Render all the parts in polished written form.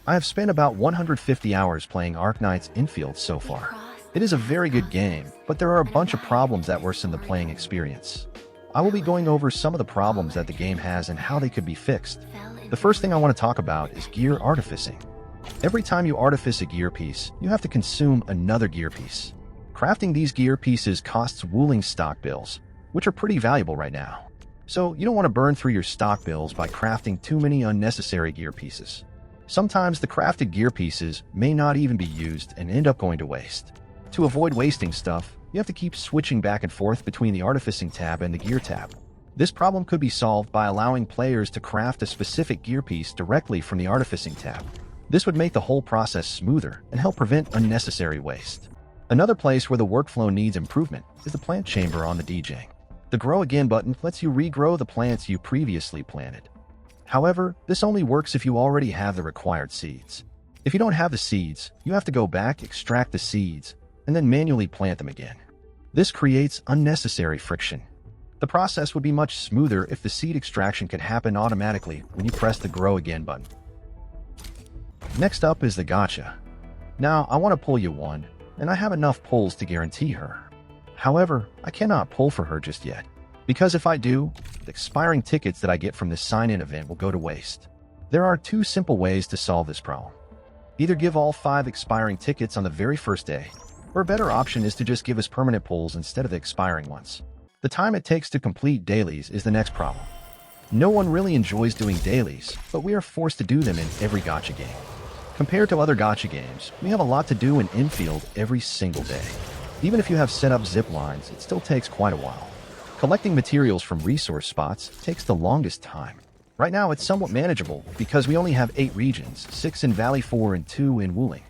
I have spent about 150 hours playing Arknight's Endfield so far. It is a very good game, but there are a bunch of problems that worsen the playing experience. I will be going over some of the problems that the game has and how they could be fixed. The first thing I want to talk about is gear artificing. Every time you artifice a gear piece, you have to consume another gear piece. Crafting these gear pieces costs wooling stock bills, which are pretty valuable right now. So you don't want to burn through your stock bills by crafting too many unnecessary gear pieces. Sometimes the crafted gear pieces may not even be used and end up going to waste. To avoid wasting stuff, you have to keep switching back and forth between the artificing tab and the gear tab. This problem could be solved by allowing players to craft a specific gear piece directly from the artificing tab. This would make the whole process smoother and help prevent unnecessary waste. Another place where the workflow needs improvement is the plant chamber on the DJ. The Grow Again button lets you regrow the plants you previously planted. However, this only works if you already have the required seeds. If you don't have the seeds, you have to go back, extract the seeds, and then manually plant them again. This creates unnecessary friction. The process would be much smoother if the seed extraction could happen automatically when you press the Grow Again button. Next up is the gacha. Now, I want to pull you one, and I have enough pulls to guarantee her. However, I cannot pull for her just yet, because if I do, the expiring tickets that I get from this sign-in event will go to waste. There are two simple ways to solve this problem. Either give all 5 expiring tickets on the very first day, or a better option is to just give us permanent pulls instead of the expiring ones. The time it takes to complete dailies is the next problem. No one really enjoys doing dailies, but we are forced to do them in every gacha game. Compared to other gacha games, we have a lot to do in Endfield every single day. Even if you have set up zip lines, it still takes quite a while. Collecting materials from resource spots takes the longest time. Right now it's somewhat manageable because we only have 8 regions, 6 in Valley 4 and 2 in Wuling.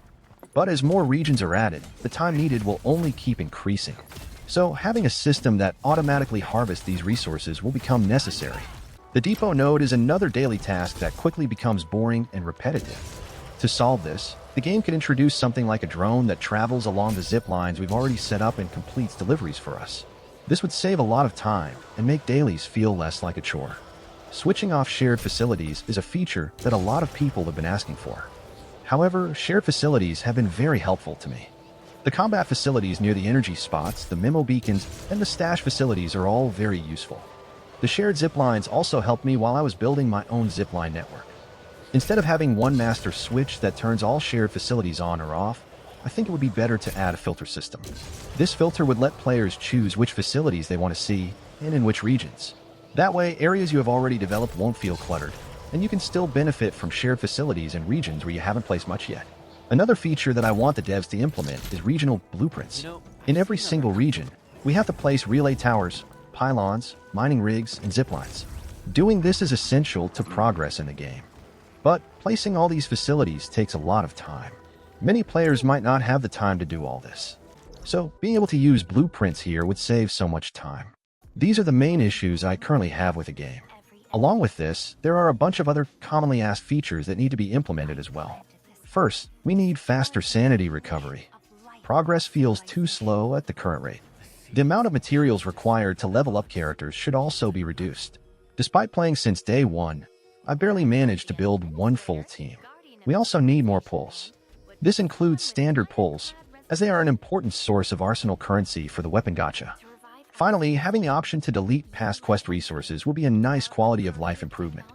But as more regions are added, the time needed will only keep increasing. So having a system that automatically harvests these resources will become necessary. The depot node is another daily task that quickly becomes boring and repetitive. To solve this, the game could introduce something like a drone that travels along the zip lines we've already set up and completes deliveries for us. This would save a lot of time and make dailies feel less like a chore. Switching off shared facilities is a feature that a lot of people have been asking for. However, shared facilities have been very helpful to me. The combat facilities near the energy spots, the memo beacons, and the stash facilities are all very useful. The shared zip lines also helped me while I was building my own zipline network. Instead of having one master switch that turns all shared facilities on or off, I think it would be better to add a filter system. This filter would let players choose which facilities they want to see and in which regions. That way, areas you have already developed won't feel cluttered, and you can still benefit from shared facilities in regions where you haven't placed much yet. Another feature that I want the devs to implement is regional blueprints. In every single region, we have to place relay towers, pylons, mining rigs, and ziplines. Doing this is essential to progress in the game. But placing all these facilities takes a lot of time. Many players might not have the time to do all this. So being able to use blueprints here would save so much time. These are the main issues I currently have with the game. Along with this, there are a bunch of other commonly asked features that need to be implemented as well. First, we need faster sanity recovery. Progress feels too slow at the current rate. The amount of materials required to level up characters should also be reduced. Despite playing since day 1, I barely managed to build one full team. We also need more pulls. This includes standard pulls, as they are an important source of arsenal currency for the weapon gacha. Finally, having the option to delete past quest resources will be a nice quality of life improvement.